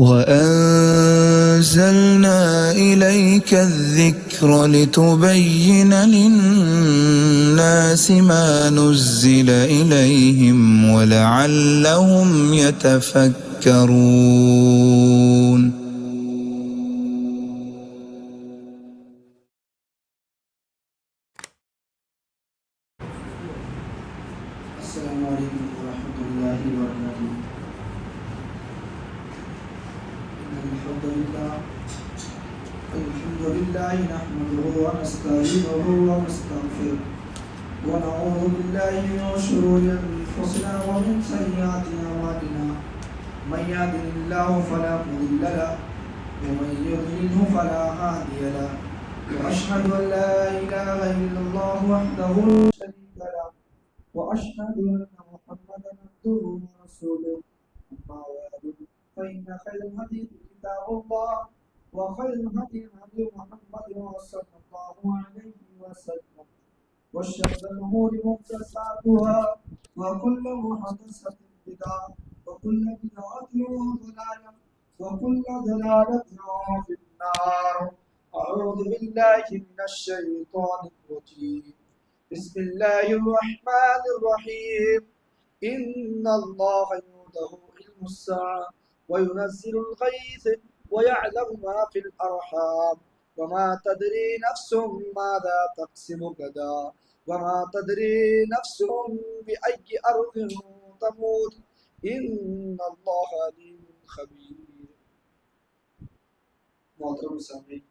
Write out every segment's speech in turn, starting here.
وَأَنزَلْنَا إِلَيْكَ الذِّكْرَ لِتُبَيِّنَ لِلنَّاسِ مَا نُزِّلَ إِلَيْهِمْ وَلَعَلَّهُمْ يَتَفَكَّرُونَ. السلام علیکم ورحمۃ اللہ وبرکاتہ. الحمد لله نحمده ونستعينه ونستغفره ونعوذ بالله من شرور انفسنا ومن سيئات اعمالنا. من يهده الله فلا مضل له ومن يضلله فلا هادي له. واشهد ان لا اله الا الله وحده لا شريك له واشهد ان محمدا عبده ورسوله. اما بعد فان خير الحديث كتاب الله وخير الهدي هدي محمد صلى الله عليه وسلم وشر الامور محدثاتها وكل محدثه بدعه وكل بدعه ضلاله وكل ضلاله في النار. اعوذ بالله من الشيطان الرجيم. بسم الله الرحمن الرحيم. ان الله عنده علم الساعه وينزل الغيث ويعلم ما في الأرحام وما تدري نفس ماذا تكسب غدا وما تدري نفس بأي أرض تموت إن الله عليم خبير. محترم سامعین،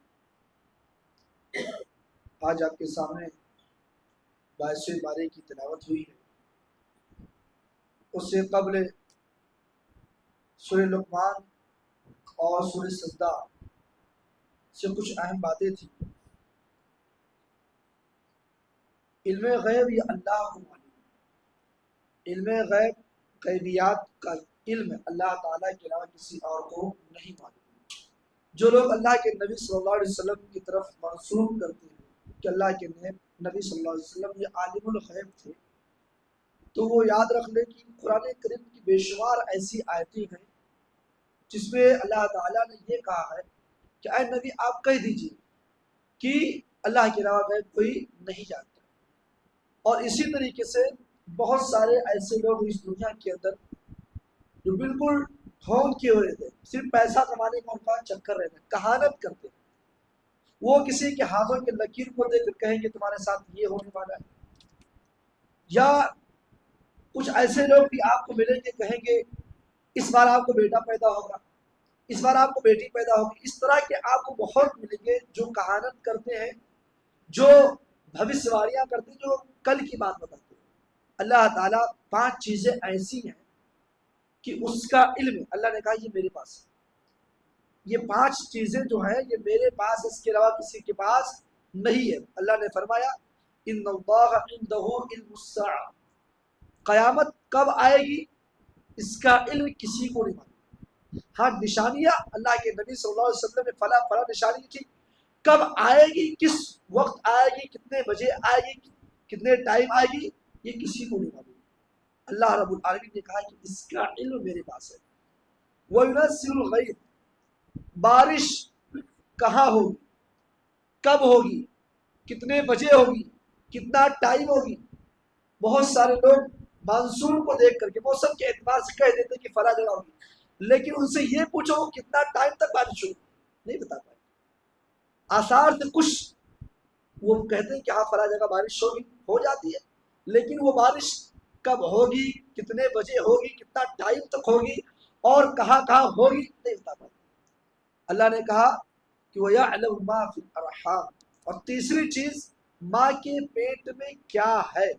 آج آپ کے سامنے 22ویں پارے کی تلاوت ہوئی ہے. اس سے قبل سورہ لقمان اور سورہ سجدہ سے کچھ اہم باتیں تھیں. علم غیب یہ اللہ کو معلوم ہے. علم غیب، غیبیات کا علم اللہ تعالیٰ کے علاوہ کسی اور کو نہیں معلوم ہے. جو لوگ اللہ کے نبی صلی اللہ علیہ وسلم کی طرف منسوب کرتے ہیں کہ اللہ کے نبی صلی اللہ علیہ وسلم یہ عالم الغیب تھے، تو وہ یاد رکھ لیں کہ قرآن کریم کی بے شمار ایسی آیتیں ہیں جس میں اللہ تعالیٰ نے یہ کہا ہے کہ اے نبی آپ کہہ دیجئے کہ اللہ کے علاوہ غیب کوئی نہیں جانتا. اور اسی طریقے سے بہت سارے ایسے لوگ اس دنیا کے اندر جو بالکل ڈھونگ کیے ہوئے تھے، صرف پیسہ کمانے کا ان کا چکر رہتا ہے، کہانت کرتے ہیں. وہ کسی کے ہاتھوں کے لکیر کو دیکھ کر کہیں گے تمہارے ساتھ یہ ہونے والا ہے. یا کچھ ایسے لوگ بھی آپ کو ملیں گے، کہیں گے اس بار آپ کو بیٹا پیدا ہوگا، اس بار آپ کو بیٹی پیدا ہوگی. اس طرح کے آپ کو بہت ملیں گے جو کہانت کرتے ہیں، جو بھوشواریاں کرتے ہیں، جو کل کی بات بتاتے ہیں. اللہ تعالیٰ 5 چیزیں ایسی ہیں کہ اس کا علم اللہ نے کہا یہ میرے پاس ہے. یہ 5 چیزیں جو ہیں یہ میرے پاس، اس کے علاوہ کسی کے پاس نہیں ہے. اللہ نے فرمایا ان اللہ عنده علم الساعہ، قیامت کب آئے گی اس کا علم کسی کو نہیں معلوم. ہاں نشانیاں اللہ کے نبی صلی اللہ علیہ وسلم نے فلاں نشانی تھی، کب آئے گی، کس وقت آئے گی، کتنے بجے آئے گی، کتنے ٹائم آئے گی، یہ کسی کو نہیں معلوم. اللہ رب العالمین نے کہا کہ اس کا علم میرے پاس ہے. وَيُنَزِّلُ الْغَيْثَ، بارش کہاں ہوگی، کب ہوگی، کتنے بجے ہوگی، کتنا ٹائم ہوگی. بہت سارے لوگ مانسون کو دیکھ کر کے موسم کے اعتبار سے کہہ دیتے کہ فلاں جگہ ہوگی، لیکن ان سے یہ پوچھو کتنا ٹائم تک بارش ہوگی نہیں بتا پائے. آثار سے کچھ وہ کہتے ہیں کہ ہاں فلاں جگہ بارش ہوگی، ہو جاتی ہے، لیکن وہ بارش کب ہوگی، کتنے بجے ہوگی، کتنا ٹائم تک ہوگی اور کہاں کہاں ہوگی نہیں بتا پائے. اللہ نے کہا کہ وَيَعْلَمُ مَا فِي الْأَرْحَامِ، اور تیسری چیز ماں کے پیٹ میں کیا ہے.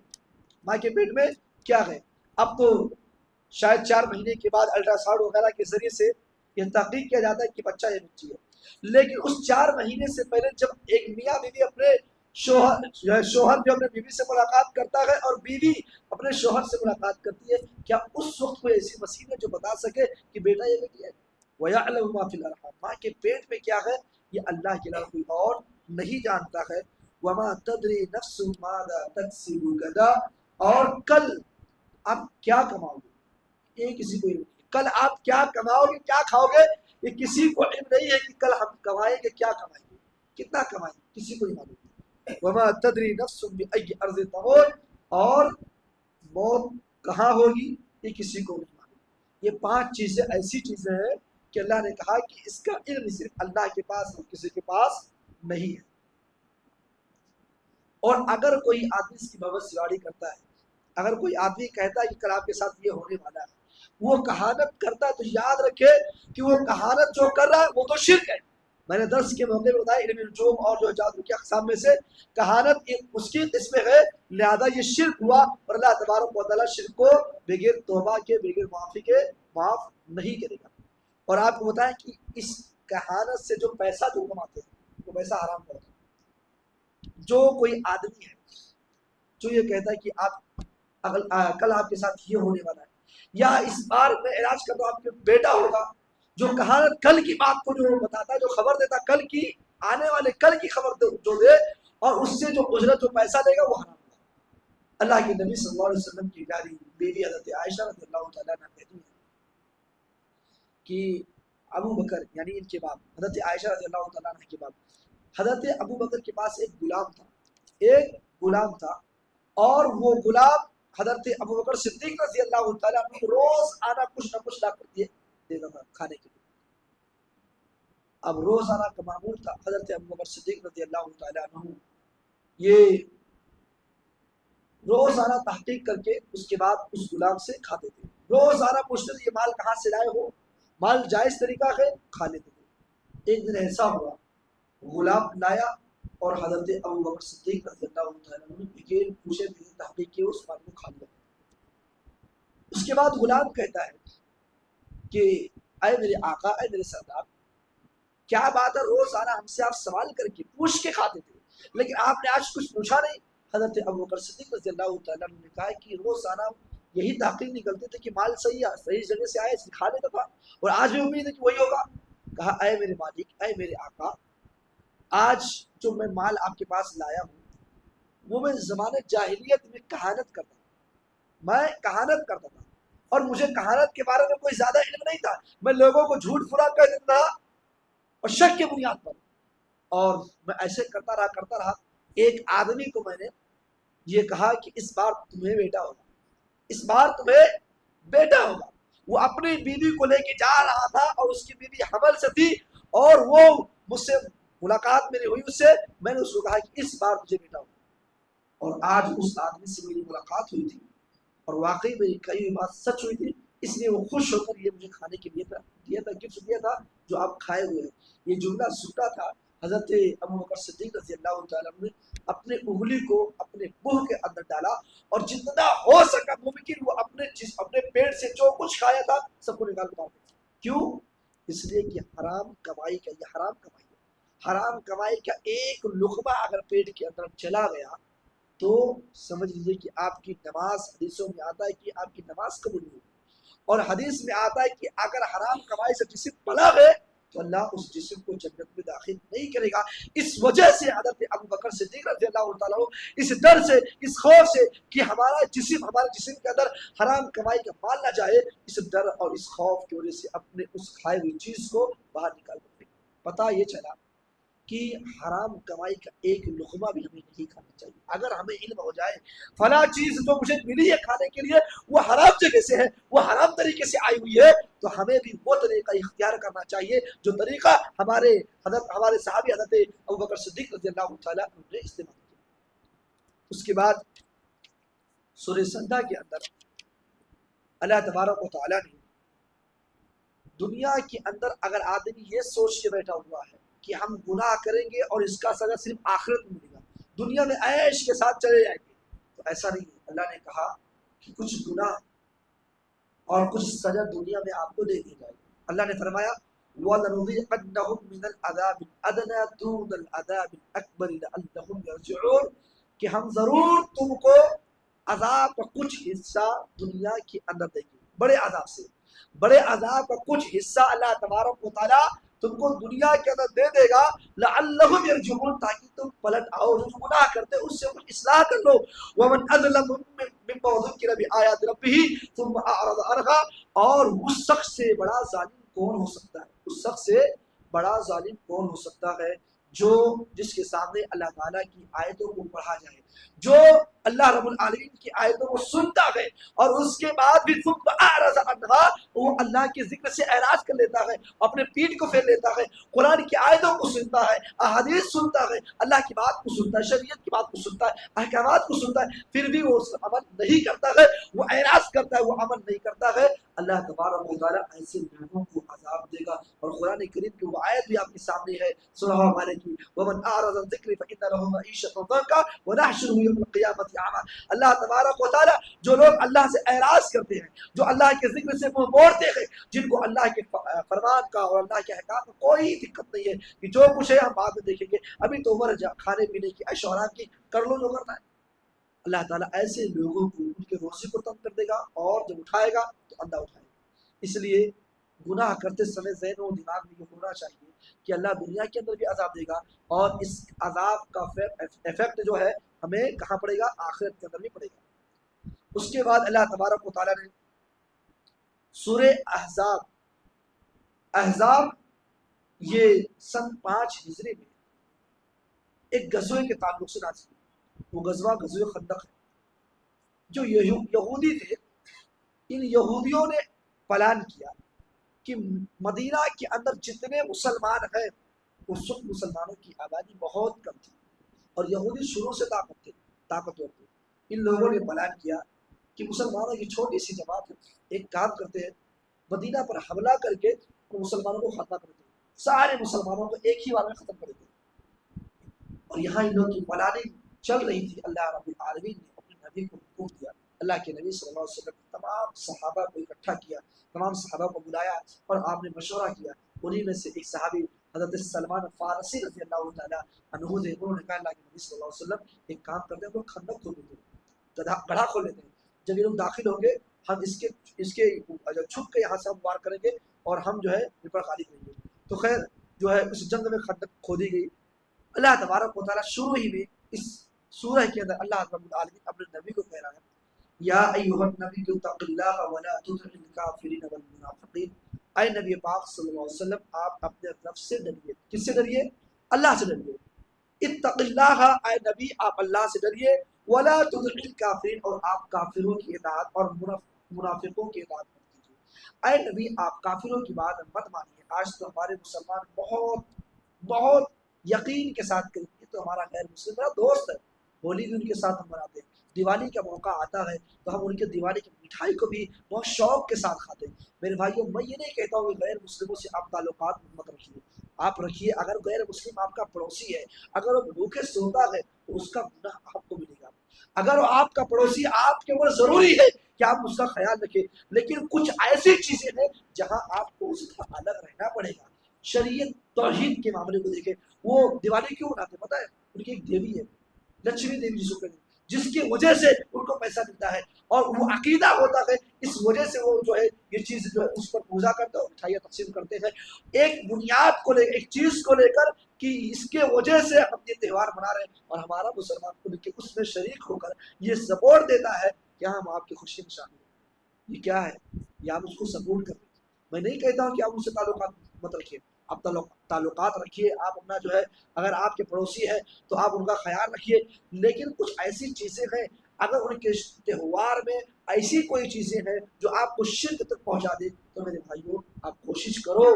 ماں کے پیٹ میں کیا ہے. اب تو شاید 4 مہینے کے بعد الٹرا ساؤنڈ وغیرہ کے ذریعے سے یہ تحقیق کیا جاتا ہے کہ بچہ یا بچی ہے. لیکن اس 4 مہینے سے پہلے جب ایک میاں بیوی اپنے شوہر جو اپنے بیوی سے ملاقات کرتا ہے اور بیوی اپنے شوہر سے ملاقات کرتی ہے، کیا اس وقت کوئی ایسی وسیع ہے جو بتا سکے کہ بیٹا یا بیٹی ہے؟ وَيَعْلَمُ مَا فِي الْأَرْحَامِ، ماں کے پیٹ میں کیا ہے یہ اللہ کے علاوہ کوئی اور نہیں جانتا ہے. وَمَا تَدْرِي نَفْسٌ مَاذَا تَكْسِبُ غَدًا، اور کل آپ کیا کماؤ گے یہ کسی کو نہیں. کل آپ کیا کماؤ گے، کیا کھاؤ گے، یہ کسی کو علم نہیں ہے کہ کل ہم کمائیں گے، کیا کمائیں گے، کتنا کمائیں گے، کسی کو نہیں معلوم۔ وما تدری نفس بأی ارض تموت، اور موت کہاں ہوگی یہ کسی کو نہیں معلوم۔ یہ 5 چیزیں ایسی چیزیں ہیں کہ اللہ نے کہا کہ اس کا علم صرف اللہ کے پاس اور کسی کے پاس نہیں ہے۔ اور اگر کوئی آدمی اس کی بھوشیوانی کرتا ہے، اگر کوئی آدمی کہتا ہے کہ کل آپ کے ساتھ یہ ہونے والا ہے، وہ کہانت کرتا ہے، تو یاد رکھے کہ وہ کہانت جو کر رہا ہے وہ تو شرک ہے۔ میں نے درس کے موقع پہ بتایا علم نجوم اور جو جادو کی اقسام میں سے کہانت اس کی قسم ہے، لہذا یہ شرک ہوا، اور اللہ تبارک و تعالیٰ شرک کو بغیر توبہ کے، بغیر معافی کے معاف نہیں کرے گا۔ اور آپ کو بتائیں کہ اس کہانت سے جو پیسہ جو کماتے ہیں وہ پیسہ حرام کا ہوتا ہے۔ جو کوئی آدمی ہے جو یہ کہتا ہے کہ آپ کل آپ کے ساتھ یہ ہونے والا ہے، یا اس بار میں علاج کر رہا ہوں آپ کے بیٹا ہوگا، جو کہانت کل کی بات کو جو بتاتا ہے، جو خبر دیتا ہے، کل کی آنے والے کل کی خبر جو دے، اور اس سے جو اجرت جو پیسہ دے گا وہ حرام ہوگا۔ اللہ کے نبی صلی اللہ علیہ وسلم کی پیاری بیوی حضرت عائشہ رضی اللہ تعالیٰ عنہ کہتی ہیں کہ ابو بکر، یعنی ان کے باپ حضرت عائشہ رضی اللہ تعالیٰ عنہ کے باپ حضرت ابو بکر کے پاس ایک غلام تھا، اور وہ غلام حضرت ابو بکر صدیق رضی اللہ تعالیٰ عنہ روز آنا کچھ نہ کچھ لا کر دیتا تھا کھانے کے لیے۔ اب روزانہ کا معمول تھا، حضرت ابو بکر صدیق رضی اللہ تعالیٰ عنہ یہ روزانہ تحقیق کر کے اس کے بعد اس غلام سے کھاتے تھے، روزانہ پوچھتے تھے یہ مال کہاں سے لائے ہو، مال جائز طریقہ ہے، کھا لیتے تھے۔ ایک دن ایسا ہوا، غلام لایا اور حضرت ابو بکر صدیق رضی اللہ تعالیٰ عنہ بغیر پوچھے بغیر تحقیق کیے اس مال کو کھا لیا۔ اس کے بعد غلام کہتا ہے کہ اے میرے آقا، اے میرے سردار، کیا بات ہے روزانہ ہم سے آپ سوال کر کے پوچھ کے کھاتے تھے، لیکن آپ نے آج کچھ پوچھا نہیں۔ حضرت ابو بکر صدیق رضی اللہ تعالیٰ عنہ نے کہا کہ روزانہ یہی تحقیق نکلتے تھے کہ مال صحیح ہے، صحیح جگہ سے آئے، کھا لیتا تھا، اور آج بھی امید ہے کہ وہی ہوگا۔ کہا اے میرے مالک، اے میرے آقا، آج جو میں مال آپ کے پاس لایا ہوں وہ میں زمانے جاہلیت میں کہانت کرتا تھا، میں کہانت کرتا تھا، اور مجھے کہانت کے بارے میں کوئی زیادہ علم نہیں تھا، میں لوگوں کو جھوٹ پھرا کر دیتا تھا اور شک کے بنیاد پر، اور میں ایسے کرتا رہا۔ ایک آدمی کو میں نے یہ کہا کہ اس بار تمہیں بیٹا ہوگا، اس بار تمہیں بیٹا ہوگا۔ وہ اپنی بیوی کو لے کے جا رہا تھا، اور اس کی بیوی حمل سے تھی، اور وہ مجھ سے ملاقات میری ہوئی، اس سے میں نے اس کو کہا کہ اس بار تجھے بیٹا ہوگا، اور آج اس آدمی سے میری ملاقات ہوئی تھی، اور واقعی میری کہی ہوئی بات سچ ہوئی تھی، اس لیے وہ خوش ہو کر یہ مجھے کھانے کے لیے دیا تھا، گفٹ دیا تھا جو آپ کھائے ہوئے ہیں۔ یہ جملہ سنتا تھا حضرت ابو بکر صدیق رضی اللہ تعالیٰ عنہ نے اپنے انگلی کو اپنے منہ کے اندر ڈالا، اور جتنا ہو سکا ممکن وہ اپنے پیٹ سے جو کچھ کھایا تھا سب کو نکال کر دیا۔ کیوں؟ اس لیے کہ حرام کمائی کا، یہ حرام کمائی ہے، حرام کمائی کا ایک لقمہ اگر پیٹ کے اندر چلا گیا تو سمجھ لیجیے کہ آپ کی نماز، حدیثوں میں آتا ہے کہ آپ کی نماز قبول نہیں ہوگی، اور حدیث میں آتا ہے کہ اگر حرام کمائی سے جسم پلا ہے تو اللہ اس جسم کو جنت میں داخل نہیں کرے گا۔ اس وجہ سے حضرت ابو بکر صدیق رضی اللہ تعالیٰ عنہ اس ڈر سے، اس خوف سے کہ ہمارے جسم کے اندر حرام کمائی کا مال نہ جائے، اس ڈر اور اس خوف کی وجہ سے اپنے اس کھائے ہوئی چیز کو باہر نکال دیتے۔ پتہ یہ چلا کہ حرام کمائی کا ایک لقمہ بھی ہمیں نہیں کھانا چاہیے۔ اگر ہمیں علم ہو جائے فلاں چیز جو مجھے ملی ہے کھانے کے لیے وہ حرام جگہ سے ہے، وہ حرام طریقے سے آئی ہوئی ہے، تو ہمیں بھی وہ طریقہ اختیار کرنا چاہیے جو طریقہ ہمارے صحابی حضرت ابو بکر صدیق رضی اللہ تعالیٰ عنہ نے استعمال کیا۔ اس کے بعد سورہ سجدہ کے اندر اللہ تبارک و تعالیٰ نے دنیا کے اندر اگر آدمی یہ سوچ کے بیٹھا ہوا ہے کہ ہم گناہ کریں گے اور اس کا سزا صرف آخرت میں ملے گا، دنیا میں عیش کے ساتھ چلے جائیں گے، تو ایسا نہیں ہے۔ اللہ نے کہا کہ کچھ گناہ اور کچھ سزا دنیا میں آپ کو دے دی جائے گی۔ اللہ نے فرمایا وَلَنُذِيقَنَّهُم مِّنَ الْعَذَابِ الْأَدْنَىٰ دُونَ الْعَذَابِ الْأَكْبَرِ لَعَلَّهُمْ يَرْجِعُونَ کہ ہم ضرور تم کو عذاب کا کچھ حصہ دنیا کے اندر دیں گے، بڑے عذاب سے، بڑے عذاب کا کچھ حصہ اللہ تبارک و تعالیٰ تم کو دنیا کے اندر دے دے گا، لعلہم یرجعون تاکہ تم پلٹ آؤ، جو گناہ کرتے اس سے کچھ اصلاح کر لو۔ ومن اظلم ممن ذکر بآیات ربہ ثم اعرض عنہا، اور اس شخص سے بڑا ظالم کون ہو سکتا ہے، اس شخص سے بڑا ظالم کون ہو سکتا ہے جس کے سامنے اللہ تعالیٰ کی آیتوں کو پڑھا جائے، جو اللہ رب العالمین کی آیتوں کو سنتا ہے اور اس کے بعد بھی ثم اعرض عنہا، وہ اللہ کے ذکر سے اعراض کر لیتا ہے، اپنے پیٹھ کو پھیر لیتا ہے، قرآن کی آیتوں کو سنتا ہے، احادیث سنتا ہے، اللہ کی بات کو سنتا ہے، شریعت کی بات کو سنتا ہے، احکامات کو سنتا ہے، پھر بھی وہ اس عمل نہیں کرتا ہے، وہ اعراض کرتا ہے، وہ عمل نہیں کرتا ہے، اللہ تبارک و تعالیٰ ایسے لوگوں کو عذاب دے گا۔ اور قرآن کریم کی وہ آیت بھی آپ کے سامنے ہے سورہ والے کی، وَمَنْ أَعْرَضَ عَنْ ذِكْرِي فَإِنَّ لَهُ مَعِيشَةً ضَنكًا وَنَحْشُرُهُ يَوْمَ الْقِيَامَةِ أَعْمَى۔ اللہ تبارک و تعالیٰ جو لوگ اللہ سے اعراض کرتے ہیں، جو اللہ کے ذکر سے منہ موڑتے ہیں، جن کو اللہ کے فرمان کا اور اللہ کے احکام کا کوئی دقت نہیں ہے کہ جو کچھ ہے ہم بعد میں دیکھیں گے، ابھی تو عمر کھانے پینے کی، عیش و آرام کی، کر لو جو کرنا ہے، اللہ تعالیٰ ایسے لوگوں کو ان کے روزی کو تنگ کر دے گا، اور جب اٹھائے گا تو اندھا اٹھائے گا۔ اس لیے گناہ کرتے سمے ذہن و دماغ میں یہ ہونا چاہیے کہ اللہ دنیا کے اندر بھی عذاب دے گا، اور اس عذاب کا ایفیکٹ جو ہے ہمیں کہاں پڑے گا؟ آخرت کے اندر بھی پڑے گا۔ اس کے بعد اللہ تبارک و تعالیٰ نے سورہ احزاب یہ سن 5 ہجری میں ایک غزوے کے تعلق سے نازل ہوئی۔ وہ غزوہ غزوہ خندق ہے۔ جو یہودی تھے، ان یہودیوں نے پلان کیا کہ مدینہ کے اندر جتنے مسلمان ہیں، اس وقت مسلمانوں کی آبادی بہت کم تھی، اور یہودی شروع سے طاقتور تھے۔ ان لوگوں نے پلان کیا کہ مسلمانوں کی چھوٹی سی جماعت ہے، ایک کام کرتے ہیں، مدینہ پر حملہ کر کے مسلمانوں کو ختم کر دیں، سارے مسلمانوں کو ایک ہی بار میں ختم کر دیں۔ اور یہاں ان لوگوں کی پلاننگ چل رہی تھی، اللہ رب العالمین نے اپنے نبی کو حکم دیا، اللہ کے نبی صلی اللہ علیہ وسلم نے تمام صحابہ کو اکٹھا کیا، تمام صحابہ کو بلایا اور آپ نے مشورہ کیا۔ انہی میں سے ایک صحابی حضرت سلمان فارسی رضی اللہ تعالیٰ عنہ تھے، انہوں نے کہا اللہ کے نبی صلی اللہ علیہ وسلم ایک کام کرتے ہیں، ہم لوگ خندق کھول دیتے ہیں، گڑھا کھول لیتے ہیں، جب یہ لوگ داخل ہوں گے ہم اس کے چھپ کے یہاں سے ہم وار کریں گے اور ہم جو ہے ان پر خالی کریں گے۔ تو خیر جو ہے اس جنگ میں خندق کھودی گئی۔ اللہ تبارک و تعالیٰ شروع ہی میں اس سورہ کے اندر اللہ رب العالمین اپنے نبی کو کہہ رہا ہے، یا ایھا النبی اتق اللہ ولا تطع الکافرین والمنافقین، اے نبی پاک صلی اللہ علیہ وسلم آپ اپنے رب سے ڈریے۔ کس سے ڈریے؟ اللہ سے ڈریے۔ اتق اللہ، اے نبی آپ اللہ سے ڈریے، ولا تطع الکافرین، اور آپ کافروں کی اطاعت اور منافقوں کی اطاعت مت کیجیے۔ اے نبی آپ کافروں کی بات مت مانیے۔ آج تو ہمارے مسلمان بہت یقین کے ساتھ کریں گے تو ہمارا غیر مسلم میرا دوست ہے، ہولی بھی ان کے ساتھ ہم مناتے ہیں، دیوالی کا موقع آتا ہے تو ہم ان کے دیوالی کی مٹھائی کو بھی بہت شوق کے ساتھ کھاتے ہیں۔ میرے بھائیوں، میں یہ نہیں کہتا ہوں کہ غیر مسلموں سے آپ تعلقات مت رکھیے، آپ رکھیے۔ اگر غیر مسلم آپ کا پڑوسی ہے، اگر وہ بھوکے سوتا ہے تو اس کا گناہ آپ کو ملے گا۔ اگر وہ آپ کا پڑوسی، آپ کے اوپر ضروری ہے کہ آپ اس کا خیال رکھیں، لیکن کچھ ایسی چیزیں ہیں جہاں آپ کو اس کا الگ رہنا پڑے گا۔ شریعت توحید کے معاملے کو دیکھیں، وہ دیوالی کیوں مناتے پتہ ہے؟ ان کی ایک دیوی ہے، لکشمی دیوی جس کو کہتے ہیں، جس کی وجہ سے ان کو پیسہ ملتا ہے، اور وہ عقیدہ ہوتا ہے، اس وجہ سے وہ جو ہے یہ چیز جو ہے اس پر پوجا کرتے ہیں اور مٹھائیاں تقسیم کرتے ہیں، ایک بنیاد کو لے، ایک چیز کو لے کر کہ اس کے وجہ سے ہم یہ تہوار منا رہے ہیں، اور ہمارا مسلمان کو کے اس میں شریک ہو کر یہ سپورٹ دیتا ہے کہ ہم آپ کی خوشی میں شامل ہیں۔ یہ کیا ہے؟ یہ آپ اس کو سپورٹ کر رہے ہیں۔ میں نہیں کہتا ہوں کہ آپ ان سے تعلقات مت رکھیے، آپ تعلقات رکھیے، آپ اپنا جو ہے اگر آپ کے پڑوسی ہیں تو آپ ان کا خیال رکھیے، لیکن کچھ ایسی چیزیں ہیں اگر ان کے تہوار میں ایسی کوئی چیزیں ہیں جو آپ کو شرک تک پہنچا دے تو میرے بھائیوں آپ کوشش کرو،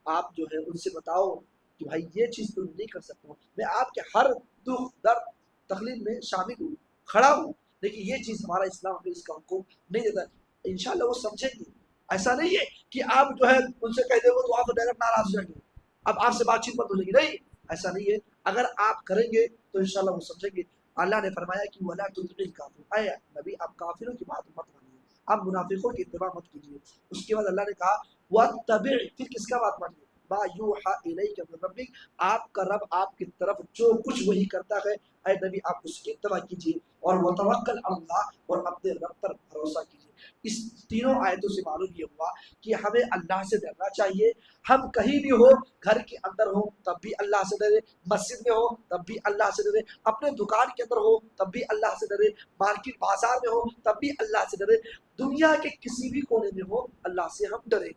آپ جو ہے ان سے بتاؤ کہ بھائی یہ چیز تو نہیں کر سکتا ہوں، میں آپ کے ہر دکھ درد تکلیف میں شامل ہوں، کھڑا ہوں، لیکن یہ چیز ہمارا اسلام ہمیں اس کا حکم نہیں دیتا۔ انشاءاللہ وہ سمجھیں گے۔ ایسا نہیں ہے کہ آپ جو ہے ان سے کہہ دیں گے تو آپ ڈائریکٹ ناراض ہو جائیں گے، اب آپ سے بات چیت مت ہو جائے گی، نہیں، ایسا نہیں ہے۔ اگر آپ کریں گے تو انشاءاللہ وہ سمجھیں گے۔ اللہ نے فرمایا کہ وَلَا تُطِعِ الْكَافِرِينَ، اے نبی آپ کافروں کی بات مت مانیے، آپ منافقوں کی اتباع مت کیجیے۔ اس کے بعد اللہ نے کہا وَاتَّبِعْ، پھر کس کا بات مانیے؟ مَا يُوحَىٰ إِلَيْكَ مِن رَبِّكَ، آپ کا رب آپ کی طرف جو کچھ وہی کرتا ہے، اے نبی آپ اس کی اتباع کیجیے، اور وَتَوَكَّلْ عَلَى اللَّهِ، اور اپنے رب پر بھروسہ کیجیے۔ اس تینوں آیتوں سے معلوم یہ ہوا کہ ہمیں اللہ سے ڈرنا چاہیے، ہم کہیں بھی ہو، گھر کے اندر ہو تب بھی اللہ سے ڈرے، مسجد میں ہو تب بھی اللہ سے ڈرے، اپنے دکان کے اندر ہو تب بھی اللہ سے ڈرے، مارکیٹ بازار میں ہو تب بھی اللہ سے ڈرے، دنیا کے کسی بھی کونے میں ہو اللہ سے ہم ڈرے۔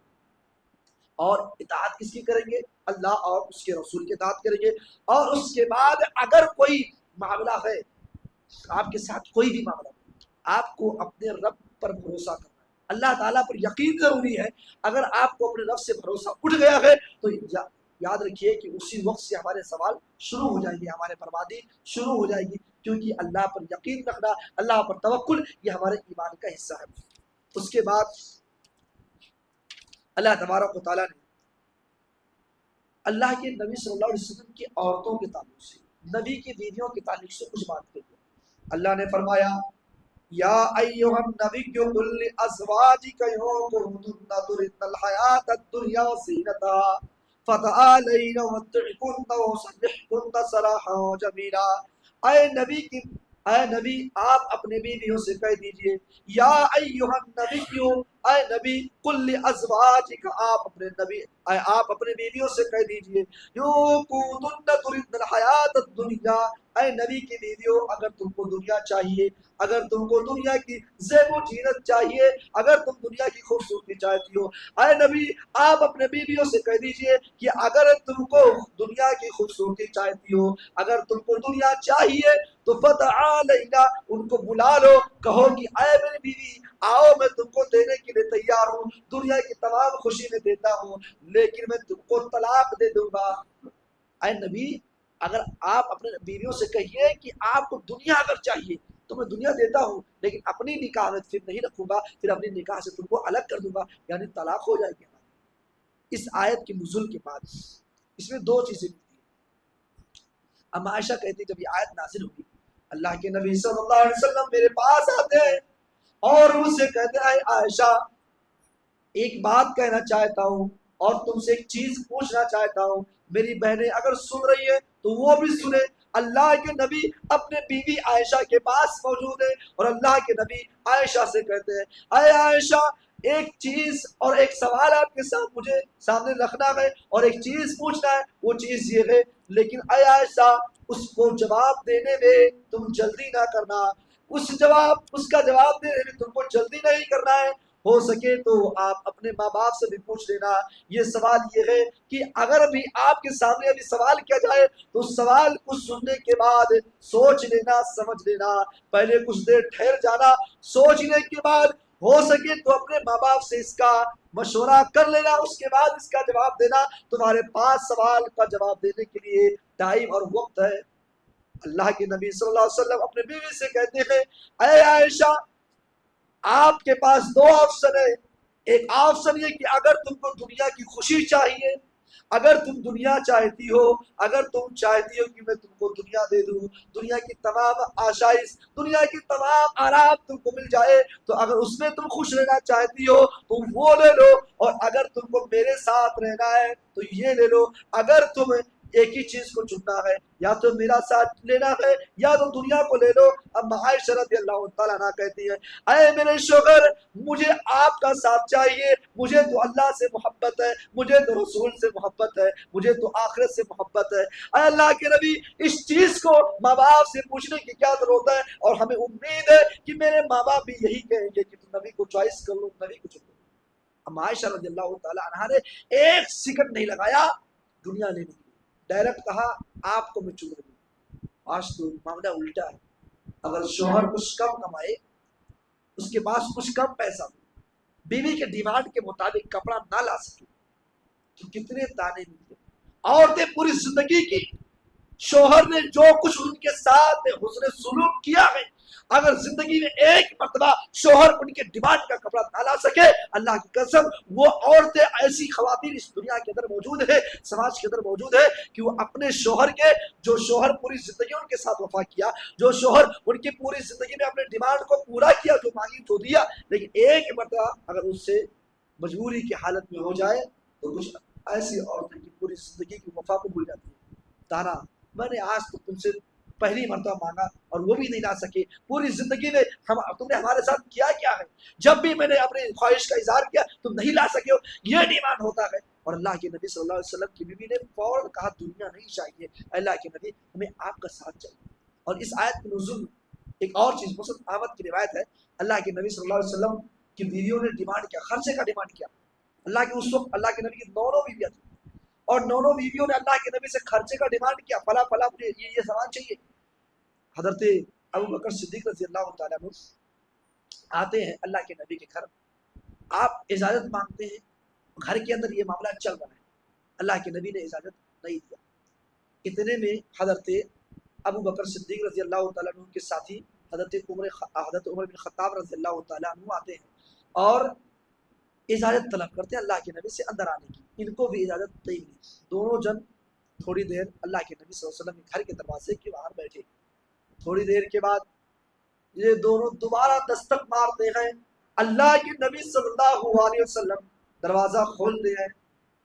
اور اطاعت کس کی کریں گے؟ اللہ اور اس کے رسول کی اطاعت کریں گے. اور اس کے بعد اگر کوئی معاملہ ہے، آپ کے ساتھ کوئی بھی معاملہ، آپ کو اپنے رب پر بھروسہ کرنا ہے، اللہ تعالیٰ پر یقین ضروری ہے. اگر آپ کو اپنے رب سے بھروسہ اٹھ گیا ہے تو یاد رکھیے کہ اسی وقت سے ہمارے سوال شروع ہو جائیں گے، ہمارے بربادی شروع ہو جائے گی، کیونکہ اللہ پر یقین رکھنا، اللہ پر توکل، یہ ہمارے ایمان کا حصہ ہے. اس کے بعد اللہ تبارک و تعالیٰ نے اللہ کے نبی صلی اللہ علیہ وسلم کی عورتوں کے تعلق سے، نبی کی بیویوں کے تعلق سے کچھ بات کہی. اللہ نے فرمایا یا ایھا النبی قل لازواجک ان کنتن تردن الحیاۃ الدنیا وزینتها فتعالین امتعکن واسرحکن سراحا جمیلا. اے نبی آپ اپنے بیویوں سے کہہ دیجئے، یا ایھا النبی، اے نبی، قل لازواجک، آپ اپنے بیویوں سے کہہ دیجئے، یو کنتن تردن الحیاۃ الدنیا، اے نبی کی بیویوں اگر تم کو دنیا چاہیے، اگر تم کو دنیا کی زیب و زینت چاہیے، اگر تم دنیا کی خوبصورتی چاہتی ہو، اے نبی آپ اپنے بیویوں سے کہہ دیجئے کہ اگر تم کو دنیا کی خوبصورتی چاہتی ہو، اگر تم کو دنیا چاہیے تو فتعالینا، ان کو بلا لو، کہو کہ اے میری بیوی آؤ، میں تم کو دینے کے لیے تیار ہوں، دنیا کی تمام خوشی میں دیتا ہوں، لیکن میں تم کو طلاق دے دوں گا. اے نبی اگر آپ اپنے بیویوں سے کہیے کہ آپ کو دنیا اگر چاہیے تو میں دنیا دیتا ہوں، لیکن اپنی نکاح میں پھر نہیں رکھوں گا، پھر اپنی نکاح سے تم کو الگ کر دوں گا، یعنی طلاق ہو جائے گی. اس آیت کے نزول کے بعد اس میں دو چیزیں ملتی ہیں. اب عائشہ کہتی جب یہ آیت نازل ہوئی، اللہ کے نبی صلی اللہ علیہ وسلم میرے پاس آتے ہیں اور مجھ سے کہتے ہیں عائشہ ایک بات کہنا چاہتا ہوں اور تم سے ایک چیز پوچھنا چاہتا ہوں. میری بہنیں اگر سن رہی ہیں تو وہ بھی سنیں. اللہ کے نبی اپنے بیوی عائشہ کے پاس موجود ہیں اور اللہ کے نبی عائشہ سے کہتے ہیں اے عائشہ ایک چیز اور ایک سوال آپ کے ساتھ مجھے سامنے رکھنا ہے اور ایک چیز پوچھنا ہے، وہ چیز یہ ہے، لیکن اے عائشہ اس کو جواب دینے میں تم جلدی نہ کرنا، اس کا جواب دینے میں تم کو جلدی نہیں کرنا ہے. ہو سکے تو آپ اپنے ماں باپ سے بھی پوچھ لینا. یہ سوال یہ ہے کہ اگر بھی آپ کے سامنے ابھی سوال کیا جائے تو اس سوال کو سننے کے بعد سوچ لینا، سمجھ لینا، پہلے کچھ دیر ٹھہر جانا، سوچنے کے بعد ہو سکے تو اپنے ماں باپ سے اس کا مشورہ کر لینا، اس کے بعد اس کا جواب دینا. تمہارے پاس سوال کا جواب دینے کے لیے ٹائم اور وقت ہے. اللہ کے نبی صلی اللہ علیہ وسلم اپنے بیوی سے کہتے ہیں اے عائشہ آپ کے پاس دو آپشن ہے. ایک آپشن یہ کہ اگر تم کو دنیا کی خوشی چاہیے، اگر تم دنیا چاہتی ہو، اگر تم چاہتی ہو کہ میں تم کو دنیا دے دوں، دنیا کی تمام آشائش، دنیا کی تمام آرام تم کو مل جائے، تو اگر اس میں تم خوش رہنا چاہتی ہو تو وہ لے لو، اور اگر تم کو میرے ساتھ رہنا ہے تو یہ لے لو. اگر تم ایک ہی چیز کو چننا ہے، یا تو میرا ساتھ لینا ہے یا تو دنیا کو لے لو. اب عائشہ رضی اللہ تعالیٰ عنہ کہتی ہے اے میرے شوہر مجھے آپ کا ساتھ چاہیے، مجھے تو اللہ سے محبت ہے، مجھے تو رسول سے محبت ہے، مجھے تو آخرت سے محبت ہے. اے اللہ کے نبی اس چیز کو ماں باپ سے پوچھنے کی کیا ضرورت ہے، اور ہمیں امید ہے کہ میرے ماں باپ بھی یہی کہیں گے کہ تم نبی کو چوائس کر لو، نبی کو چن لو. اب عائشہ رضی اللہ تعالیٰ عنہ نے ایک سیکنڈ نہیں لگایا دنیا لینے کے لیے، ڈائریکٹ کہا آپ کو میں چن رہی ہوں. آج تو معاملہ الٹا ہے. اگر شوہر کچھ کم کمائے، اس کے پاس کچھ کم پیسہ ہو، بیوی کے ڈیمانڈ کے مطابق کپڑا نہ لا سکے تو کتنے تانے ملتے. عورتیں پوری زندگی کی شوہر نے جو کچھ ان کے ساتھ حسن سلوک کیا ہے، اگر زندگی میں ایک مرتبہ شوہر ان کے ڈیمانڈ کا کپڑا نہ لا سکے، اللہ کی قسم وہ عورتیں ایسی خواتین اس دنیا کے اندر موجود ہے، سماج کے اندر موجود ہے کہ وہ اپنے شوہر کے، جو شوہر پوری زندگی ان کے ساتھ وفا کیا، جو شوہر ان کی پوری زندگی میں اپنے ڈیمانڈ کو پورا کیا، جو مانگی تو دیا، لیکن ایک مرتبہ اگر اس سے مجبوری کی حالت میں ہو جائے تو کچھ ایسی عورتیں کی پوری زندگی کی وفا کو بھول جاتی ہے. تانا میں نے آج تو تم سے پہلی مرتبہ مانگا اور وہ بھی نہیں لا سکے، پوری زندگی میں تم نے ہمارے ساتھ کیا کیا ہے، جب بھی میں نے اپنی خواہش کا اظہار کیا تم نہیں لا سکے ہو، یہ ڈیمانڈ ہوتا ہے. اور اللہ کے نبی صلی اللہ علیہ وسلم کی بیوی نے فوراً کہا دنیا نہیں چاہیے، اللہ کے نبی ہمیں آپ کا ساتھ چاہیے. اور اس آیت کے نزول میں ایک اور چیز مسلم احمد کی روایت ہے، اللہ کے نبی صلی اللہ علیہ وسلم کی بیویوں نے ڈیمانڈ کیا، خرچے کا ڈیمانڈ کیا. اللہ کے اس وقت اللہ کے نبی کی 9 بیویاں تھیں، اور 9 بیویوں نے اللہ کے نبی سے خرچے کا ڈیمانڈ کیا، فلاں فلاں مجھے یہ سامان چاہیے۔ حضرت ابو بکر صدیق رضی اللہ تعالیٰ عنہ آتے ہیں اللہ کے نبی کے گھر، آپ اجازت مانگتے ہیں، گھر کے اندر یہ معاملہ چل رہا ہے، اللہ کے نبی نے اجازت نہیں دیا۔ اتنے میں حضرت ابو بکر صدیق رضی اللہ تعالیٰ عنہ کے ساتھی حضرت عمر بن خطاب رضی اللہ تعالیٰ عنہ آتے ہیں اور اجازت طلب کرتے ہیں اللہ کے نبی سے اندر آنے کی، ان کو بھی اجازت نہیں ملی۔ دونوں جن تھوڑی دیر اللہ کے نبی صلی اللہ علیہ وسلم کے گھر کے دروازے کے باہر بیٹھے، تھوڑی دیر کے بعد یہ دونوں دوبارہ دستک مارتے ہیں، اللہ کے نبی صلی اللہ علیہ وسلم دروازہ کھولتے ہیں،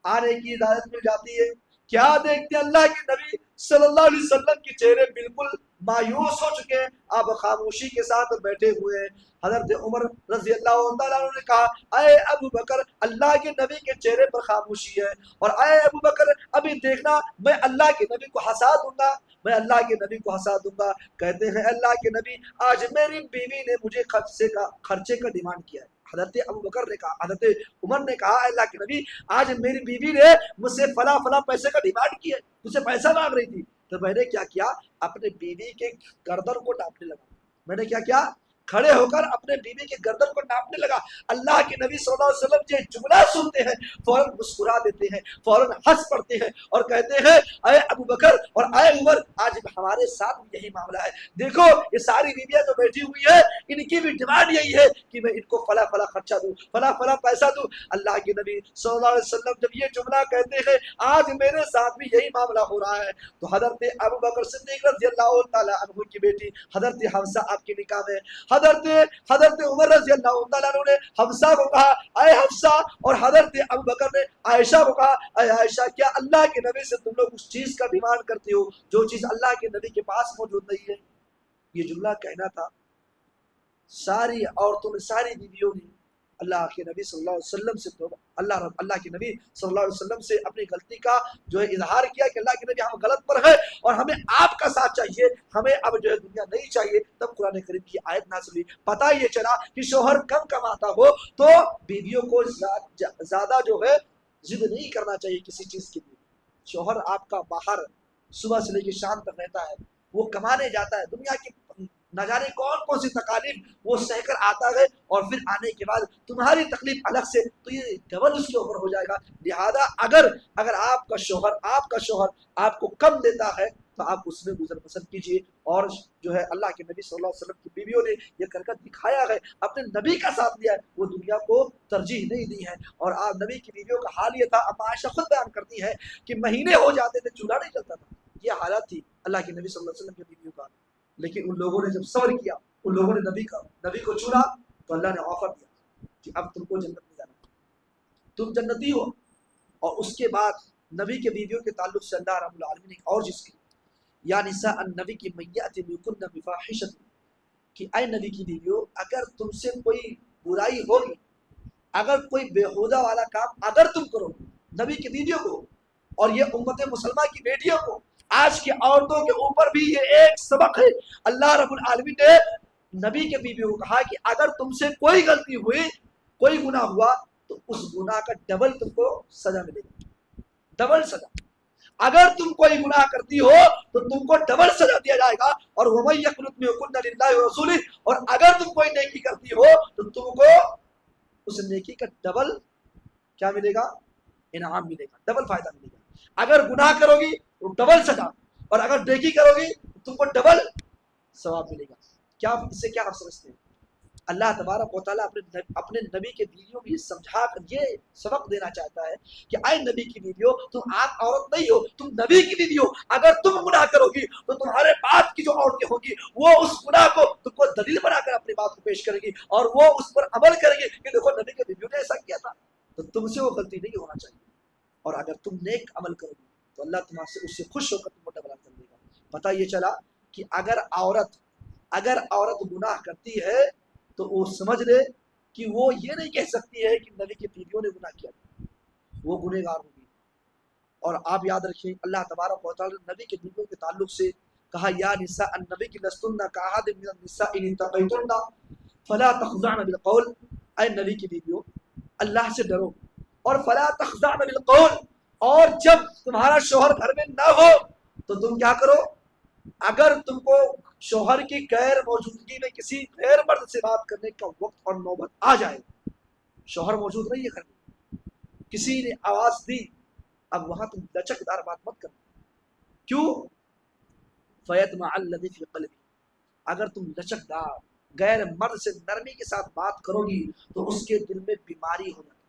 آنے کی اجازت مل جاتی ہے۔ کیا دیکھتے ہیں اللہ کے نبی صلی اللہ علیہ وسلم کے چہرے بالکل مایوس ہو چکے ہیں، آپ خاموشی کے ساتھ بیٹھے ہوئے ہیں۔ حضرت عمر رضی اللہ تعالیٰ عنہ نے کہا، اے ابو بکر، اللہ کے نبی کے چہرے پر خاموشی ہے، اور اے ابو بکر ابھی دیکھنا میں اللہ کے نبی کو ہنسا دوں گا، میں اللہ کے نبی کو ہنسا دوں گا۔ کہتے ہیں اللہ کے نبی آج میری بیوی نے مجھے خرچے کا ڈیمانڈ کیا ہے۔ حضرت ابو بکر نے کہا، حضرت عمر نے کہا، اللہ کے نبی آج میری بیوی نے مجھ سے فلاں فلاں پیسے کا ڈیمانڈ کیا ہے، مجھ سے پیسہ مانگ رہی تھی۔ تو میں نے کیا کیا، اپنے بیوی کے گردن کو ناپنے لگا۔ میں نے کیا کیا، کھڑے ہو کر اپنے بیوی کے گردن کو ناپنے لگا۔ اللہ کے نبی صلی اللہ علیہ وسلم یہ جملہ سنتے ہیں، فوراً مسکرا دیتے ہیں، فوراً ہنس پڑتے ہیں اور کہتے ہیں، اے ابو بکر اور اے عمر، آج ہمارے ساتھ یہی معاملہ ہے۔ دیکھو یہ ساری بیویاں جو بیٹھی ہوئی ہیں، ان کی بھی ڈیمانڈ یہی ہے کہ میں ان کو فلاں فلاں خرچہ دوں، فلاں فلاں پیسہ دوں۔ اللہ کے نبی صلی اللہ علیہ وسلم جب یہ جملہ کہتے ہیں، آج میرے ساتھ بھی یہی معاملہ ہو رہا ہے، تو حضرت ابو بکر صدیق رضی اللہ تعالیٰ عنہ کی بیٹی حضرت حفصہ آپ کے نکاح میں، حضرت عمر رضی اللہ تعالیٰ عنہ نے حفصہ کو کہا، اے حفصہ، اور حضرت ابو بکر نے عائشہ کو کہا، اے عائشہ، کیا اللہ کے نبی سے تم لوگ اس چیز کا ڈیمانڈ کرتے ہو جو چیز اللہ کے نبی کے پاس موجود نہیں ہے؟ یہ جملہ کہنا تھا۔ ساری عورتوں نے، ساری بیویوں نے اللہ کے نبی صلی اللہ علیہ وسلم سے تو اللہ کے نبی صلی اللہ علیہ وسلم سے اپنی غلطی کا جو ہے اظہار کیا کہ اللہ کے نبی ہم غلط پر ہے اور ہمیں آپ کا ساتھ چاہیے، ہمیں اب جو ہے دنیا نہیں چاہیے۔ تب قرآن کریم کی آیت نازل ہوئی۔ پتہ یہ چلا کہ شوہر کم کماتا ہو تو بیویوں کو زیادہ جو ہے ضد نہیں کرنا چاہیے کسی چیز کے لیے۔ شوہر آپ کا باہر صبح سے لے کے شام تک رہتا ہے، وہ کمانے جاتا ہے، دنیا کی نہ جانے کون کون سی تکالیف وہ سہ کر آتا ہے، اور پھر آنے کے بعد تمہاری تکلیف الگ سے، تو یہ ڈبل اس کے اوپر ہو جائے گا۔ لہذا اگر آپ کا شوہر آپ کو کم دیتا ہے تو آپ اس میں گزر بسر کیجیے۔ اور جو ہے اللہ کے نبی صلی اللہ علیہ وسلم کی بیویوں نے یہ کر کر دکھایا ہے، اپنے نبی کا ساتھ دیا ہے، وہ دنیا کو ترجیح نہیں دی ہے۔ اور آپ نبی کی بیویوں کا حال یہ تھا، اب عائشہ خود بیان کرتی ہے کہ مہینے ہو جاتے تھے چولہا نہیں جلتا تھا۔ یہ حالت تھی اللہ کے نبی صلی اللہ علیہ وسلم کی بیویوں کا، لیکن ان لوگوں نے جب صبر کیا، ان لوگوں نے نبی کو چنا، تو اللہ نے آفر دیا کہ اب تم کو جنت میں جانا، تم جنتی ہو۔ اور اس کے بعد نبی کے بیویوں کے تعلق سے اللہ رب العالمین نے ایک اور چیز کی، یا نساء النبی کی میات بکن بفاحشۃ، کہ اے نبی کی بیویوں، اگر تم سے کوئی برائی ہوگی، اگر کوئی بےہودہ والا کام اگر تم کرو، نبی کی بیویوں کو اور یہ امت مسلمہ کی بیٹیوں کو، آج کی عورتوں کے اوپر بھی یہ ایک سبق ہے۔ اللہ رب العالمین نے نبی کے بیویوں کو کہا کہ اگر تم سے کوئی غلطی ہوئی، کوئی گناہ ہوا، تو اس گناہ کا ڈبل تم کو سزا ملے گی، ڈبل سزا۔ اگر تم کوئی گناہ کرتی ہو تو تم کو ڈبل سزا دیا جائے گا۔ اور وَمَن يَقْنُتْ مِنكُنَّ لِلَّهِ وَرَسُولِهِ، اور اگر تم کوئی نیکی کرتی ہو تو تم کو اس نیکی کا ڈبل کیا ملے گا، انعام ملے گا، ڈبل فائدہ ملے گا۔ اگر گناہ کرو گی تو ڈبل سزا، اور اگر نیکی کرو گی تو تم کو ڈبل ثواب ملے گا۔ کیا اس سے کیا آپ سمجھتے ہیں؟ اللہ تبارک و تعالیٰ اپنے نبی کے بیویوں کو یہ سمجھا کر یہ سبق دینا چاہتا ہے کہ اے نبی کی بیویوں، تم عام عورت نہیں ہو، تم نبی کی بیوی ہو۔ اگر تم گناہ کرو گی تو تمہارے بعد کی جو عورتیں ہوں گی وہ اس گناہ کو تم کو دلیل بنا کر اپنی بات کو پیش کرے گی، اور وہ اس پر عمل کرے گی کہ دیکھو نبی کی بیویوں نے ایسا کیا تھا، تو تم سے وہ غلطی نہیں ہونا چاہیے۔ اور اگر تم نیک عمل کرو گی تو اللہ تمہارے سے اس سے خوش ہو کر تم کو ڈبل کر دے گا۔ پتہ یہ چلا کہ اگر عورت گناہ کرتی ہے تو وہ سمجھ لے کہ وہ یہ نہیں کہہ سکتی ہے کہ نبی کی بیویوں نے گناہ کیا، وہ گنہگار ہوگی۔ اور آپ یاد رکھیں، اللہ تبارک و تعالی نے نبی کے بیویوں کے تعلق سے کہا، یا نساء النبی کی لستن کاحد من النساء ان اتقیتن فلا تخضعن بالقول، اے نبی کی بیویوں اللہ سے ڈرو، اور فلا تخضعن بالقول، اور جب تمہارا شوہر گھر میں نہ ہو تو تم کیا کرو، اگر تم کو شوہر کی غیر موجودگی میں کسی غیر مرد سے بات کرنے کا وقت اور نوبت آ جائے، شوہر موجود نہیں ہے گھر میں، کسی نے آواز دی، اب وہاں تم لچکدار بات مت کرو، کیوں؟ فیطمع الذی فی قلبی، اگر تم لچکدار غیر مرد سے نرمی کے ساتھ بات کرو گی تو اس کے دل میں بیماری ہو جاتی ہے۔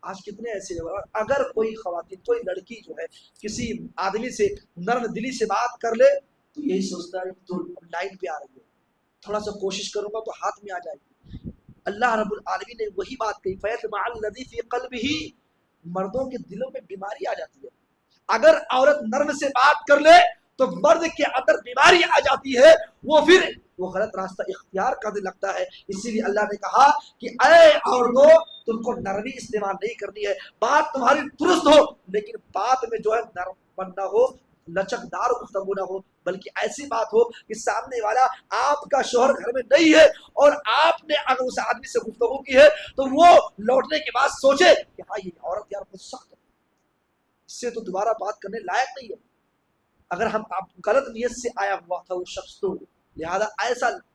آج کتنے ایسے لوگ، اگر کوئی خواتین، کوئی لڑکی جو ہے کسی آدمی سے نرم دلی سے بات کر لے تو یہی سوچتا ہے کہ تو لائن پہ آ رہی ہے، تھوڑا سا کوشش کروں گا تو ہاتھ میں آ جائے گی۔ اللہ رب العالمین نے وہی بات کہی، فیطمع الذی فی قلبہ، مردوں کے دلوں میں بیماری آ جاتی ہے۔ اگر عورت نرم سے بات کر لے تو مرد کے اندر بیماری آ جاتی ہے، وہ غلط راستہ اختیار کرنے لگتا ہے۔ اسی لیے اللہ نے کہا کہ اے عورتوں، تم کو نرمی استعمال نہیں کرنی ہے، بات تمہاری درست ہو لیکن بات میں جو ہے نرم بننا ہو، لچکدار گفتگو نہ ہو، بلکہ ایسی بات ہو کہ سامنے والا آپ کا شوہر گھر میں نہیں ہے اور آپ نے اگر اس آدمی سے گفتگو کی ہے تو وہ لوٹنے کے بعد سوچے کہ ہاں یہ عورت یار بہت سخت ہے، اس سے تو دوبارہ بات کرنے لائق نہیں ہے، اگر ہم غلط نیت سے آیا ہوا تھا وہ شخص، تو لہذا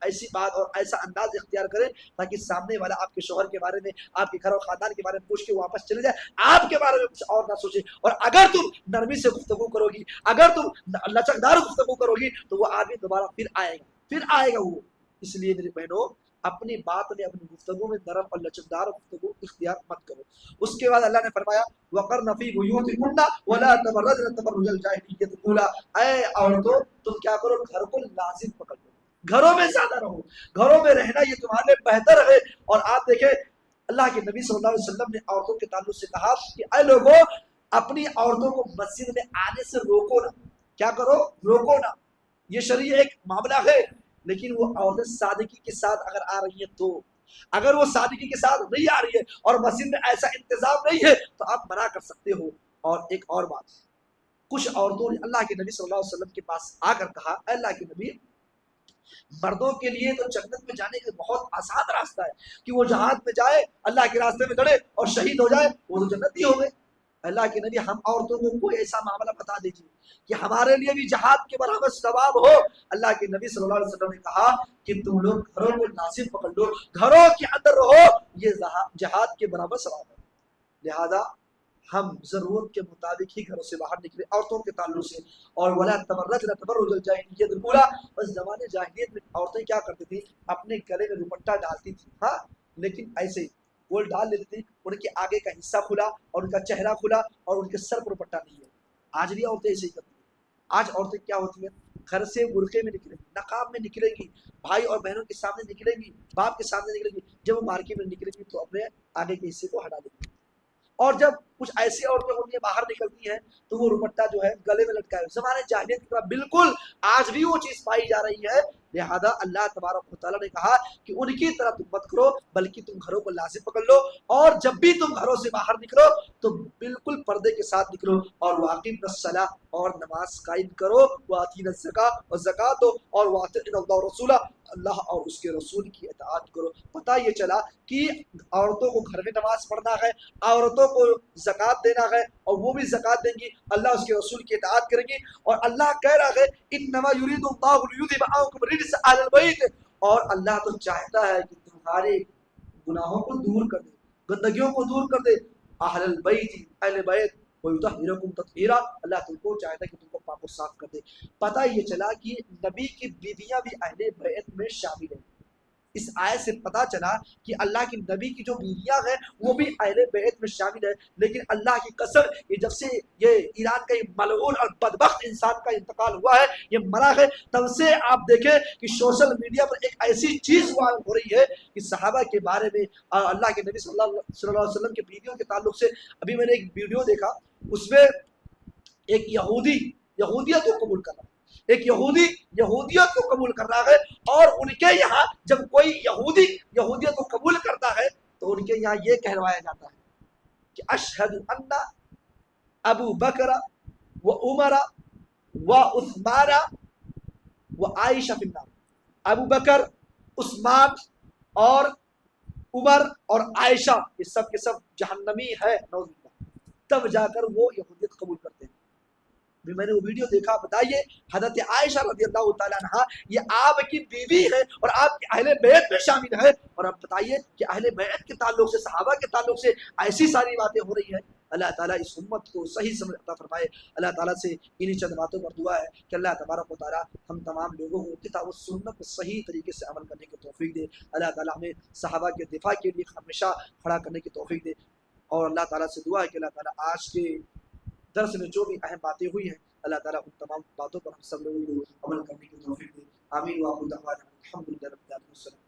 ایسی بات اور ایسا انداز اختیار کریں تاکہ سامنے والا آپ کے شوہر کے بارے میں، آپ کے گھر اور خاندان کے بارے میں پوچھ کے واپس چلے جائے، آپ کے بارے میں کچھ اور نہ سوچے۔ اور اگر تم نرمی سے گفتگو کرو گی، اگر تم لچکدار گفتگو کرو گی تو وہ آدمی دوبارہ پھر آئے گا وہ۔ اس لیے میری بہنوں، اپنی بات میں، اپنی گفتگو میں نرم اور لچکدار گفتگو اختیار مت کرو۔ اس کے بعد اللہ نے فرمایا وَقَرْنَ فِي بُيُوتِكُنَّ وَلَا تَبَرَّجْنَ تَبَرُّجَ الْجَاهِلِيَّةِ الْأُولَىٰ، اے عورتوں تم کیا کرو، گھر کو لازم پکڑ لو، گھروں میں زیادہ رہو، گھروں میں رہنا یہ تمہارے لیے بہتر ہے۔ اور آپ دیکھیں اللہ کے نبی صلی اللہ علیہ وسلم نے عورتوں کے تعلق سے کہا کہ اے لوگوں، اپنی عورتوں کو مسجد میں آنے سے روکو نہ، کیا کرو، روکو نہ، یہ شرعی ایک معاملہ ہے، لیکن وہ عورتیں سادگی کے ساتھ اگر آ رہی ہیں تو، اگر وہ سادگی کے ساتھ نہیں آ رہی ہے اور مسجد میں ایسا انتظام نہیں ہے تو آپ منع کر سکتے ہو۔ اور ایک اور بات، کچھ عورتوں نے اللہ کے نبی صلی اللہ علیہ وسلم کے پاس آ کر کہا اے اللہ کے نبی، مردوں کے لیے تو جنت میں جانے کا بہت آسان راستہ ہے کہ وہ جہاد میں جائے، اللہ کے راستے میں لڑے اور شہید ہو جائے، وہ تو جنتی ہو گئے۔ اللہ کے نبی ہم عورتوں کو کوئی ایسا معاملہ بتا دیجیے کہ ہمارے لیے بھی جہاد کے برابر ثواب ہو۔ اللہ کے نبی صلی اللہ علیہ وسلم نے کہا کہ تم لوگ گھروں کو لازم پکڑ لو، گھروں کے اندر رہو، یہ جہاد کے برابر ثواب ہے۔ لہذا ہم ضرورت کے مطابق ہی گھروں سے باہر نکلے عورتوں کے تعلق سے۔ اور ولا تبرجن تبرج الجاہلیت الاولی، بس زمانے جاہلیت میں عورتیں کیا کرتی تھی، اپنے گلے میں دوپٹہ ڈالتی تھی، ہاں لیکن ایسے ہی گول ڈال لیتی تھی، ان کے آگے کا حصہ کھلا اور ان کا چہرہ کھلا اور ان کے سر پر دوپٹہ نہیں ہے۔ آج بھی عورتیں ایسے ہی کرتی ہیں۔ آج عورتیں کیا ہوتی ہیں، گھر سے برقعے میں نکلیں گی، نقاب میں نکلیں گی، بھائی اور بہنوں کے سامنے نکلیں گی، باپ کے سامنے نکلیں گی، جب وہ مارکیٹ میں نکلیں گی تو اپنے آگے کے حصے کو ہٹا دیں گی۔ اور جب کچھ ایسی عورتیں ہوتی ہیں باہر نکلتی ہیں تو وہ دوپٹہ جو ہے گلے میں لٹکائے، زمانے جاہلیت کی طرح بالکل آج بھی وہ چیز پائی جا رہی ہے۔ لہذا اللہ تبارک و تعالیٰ نے کہا کہ ان کی طرح تم مت کرو، بلکہ تم گھروں کو لازم پکڑ لو، اور جب بھی تم گھروں سے باہر نکلو تو بالکل پردے کے ساتھ نکلو، اور واقعی الصلاۃ، اور نماز قائم کرو، وآتینا الزکاۃ، اور زکات دو، اور واطیعوا اللہ ورسولہ، اللہ اور اس کے رسول کی اطاعت کرو۔ پتہ یہ چلا کہ عورتوں کو گھر میں نماز پڑھنا ہے، عورتوں کو زکات دینا ہے، اور وہ بھی زکات دیں گی، اللہ اس کے رسول کی اطاعت کریں گی، اور اللہ کہہ رہا ہے انما یرید اللہ لیذھب عنکم الرجس اہل البیت، اور اللہ تو چاہتا ہے کہ تمہارے گناہوں کو دور کر دے، گندگیوں کو دور کر دے، اہل البیت، اہل بیت، ویطہرکم تطہیرا، اللہ تم کو چاہتا ہے کہ تم کو پاک و صاف کر دے۔ پتہ یہ چلا کہ نبی کی بیویاں بھی اہل بیت میں شامل ہیں۔ اس آیت سے پتہ چلا کہ اللہ کے نبی کی جو بیویاں ہیں وہ بھی اہل بیت میں شامل ہے، لیکن اللہ کی قسم یہ جب سے یہ ایران کا یہ ملعون اور بدبخت انسان کا انتقال ہوا ہے، یہ مرا ہے، تب سے آپ دیکھیں کہ سوشل میڈیا پر ایک ایسی چیز ہو رہی ہے کہ صحابہ کے بارے میں، اللہ کے نبی صلی اللہ علیہ وسلم کے بیویوں کے تعلق سے، ابھی میں نے ایک ویڈیو دیکھا، اس میں ایک یہودیت کو قبول کر رہا ہے، ایک یہودی یہودیت کو قبول کر رہا ہے، اور ان کے یہاں جب کوئی یہودی یہودیت کو قبول کرتا ہے تو ان کے یہاں یہ کہلوایا جاتا ہے کہ اشہد ان ابو بکر و عمر و عثمان و عائشہ فی النار، ابو بکر، عثمان اور عمر اور عائشہ یہ سب کے سب جہنمی ہے نعوذ باللہ، تب جا کر وہ یہودیت قبول کرتے ہیں۔ بھی میں نے وہ ویڈیو دیکھا، بتائیے حضرت عائشہ رضی اللہ تعالیٰ عنہ یہ آپ کی بیوی ہے اور آپ کے اہل بیت میں شامل ہے، اور اب بتائیے کہ اہل بیت کے تعلق سے، صحابہ کے تعلق سے ایسی ساری باتیں ہو رہی ہیں۔ اللہ تعالیٰ اس امت کو صحیح سمجھ عطا فرمائے۔ اللہ تعالیٰ سے انہی چند باتوں پر دعا ہے کہ اللہ تبارک و تعالیٰ ہم تمام لوگوں کو کتاب و سنت پر صحیح طریقے سے عمل کرنے کی توفیق دے۔ اللہ تعالیٰ ہمیں صحابہ کے دفاع کے لیے ہمیشہ کھڑا کرنے کی توفیق دے، اور اللہ تعالیٰ سے دعا ہے کہ اللہ تعالیٰ آج کے درس میں جو بھی اہم باتیں ہوئی ہیں اللہ تعالیٰ ان تمام باتوں پر ہم سب لوگوں کو عمل کرنے کی توفیق دے۔ آمین۔ وآخر دعوانا الحمدللہ رب العالمین۔